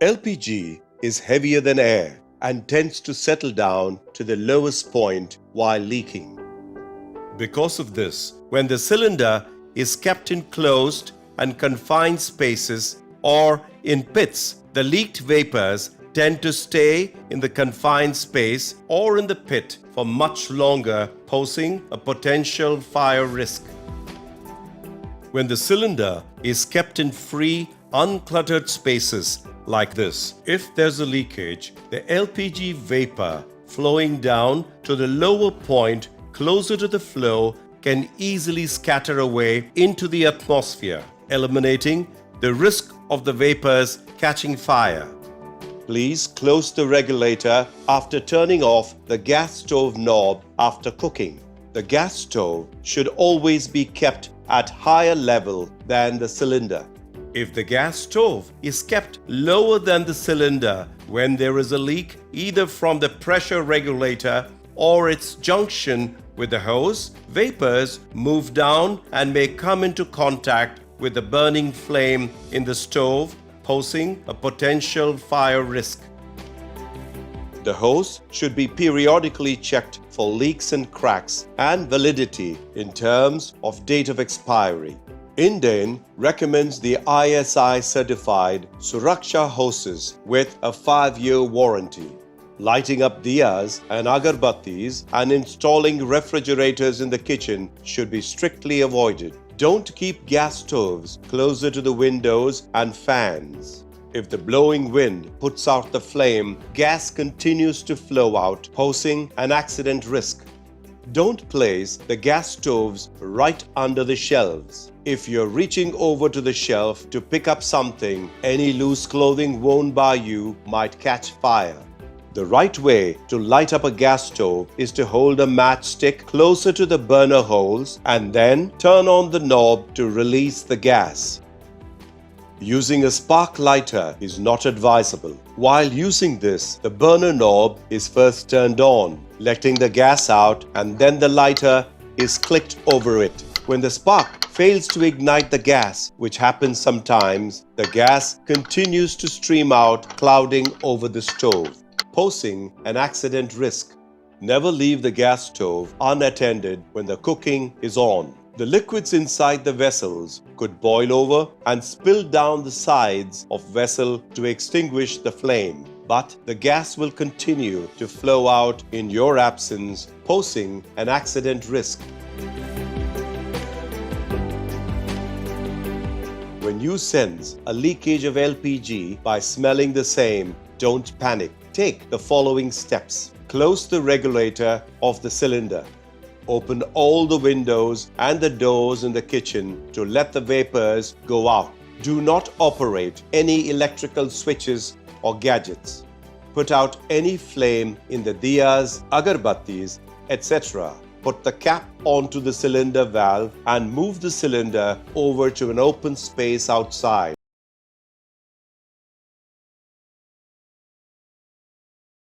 LPG is heavier than air and tends to settle down to the lowest point while leaking. Because of this, when the cylinder is kept in closed and confined spaces or in pits, the leaked vapors tend to stay in the confined space or in the pit for much longer, posing a potential fire risk. When the cylinder is kept in free, uncluttered spaces like this, if there's a leakage, the LPG vapor flowing down to the lower point closer to the flow can easily scatter away into the atmosphere, eliminating the risk of the vapors catching fire. Please close the regulator after turning off the gas stove knob after cooking. The gas stove should always be kept at higher level than the cylinder. If the gas stove is kept lower than the cylinder when there is a leak, either from the pressure regulator or its junction with the hose, vapors move down and may come into contact with the burning flame in the stove, posing a potential fire risk. The hose should be periodically checked for leaks and cracks and validity in terms of date of expiry. Indian recommends the ISI certified Suraksha hoses with a 5-year warranty. Lighting up diyas and agarbattis and installing refrigerators in the kitchen should be strictly avoided. Don't keep gas stoves closer to the windows and fans. If the blowing wind puts out the flame, gas continues to flow out, posing an accident risk. Don't place the gas stoves right under the shelves. If you're reaching over to the shelf to pick up something, any loose clothing worn by you might catch fire. The right way to light up a gas stove is to hold a matchstick closer to the burner holes and then turn on the knob to release the gas. Using a spark lighter is not advisable. While using this, the burner knob is first turned on, letting the gas out, and then the lighter is clicked over it. When the spark fails to ignite the gas, which happens sometimes, the gas continues to stream out, clouding over the stove, posing an accident risk. Never leave the gas stove unattended when the cooking is on. The liquids inside the vessels could boil over and spill down the sides of vessel to extinguish the flame, but the gas will continue to flow out in your absence, posing an accident risk. When you sense a leakage of LPG by smelling the same, don't panic. Take the following steps. Close the regulator of the cylinder. Open all the windows and the doors in the kitchen to let the vapors go out. Do not operate any electrical switches or gadgets. Put out any flame in the diyas, agarbattis, etc. Put the cap onto the cylinder valve and move the cylinder over to an open space outside.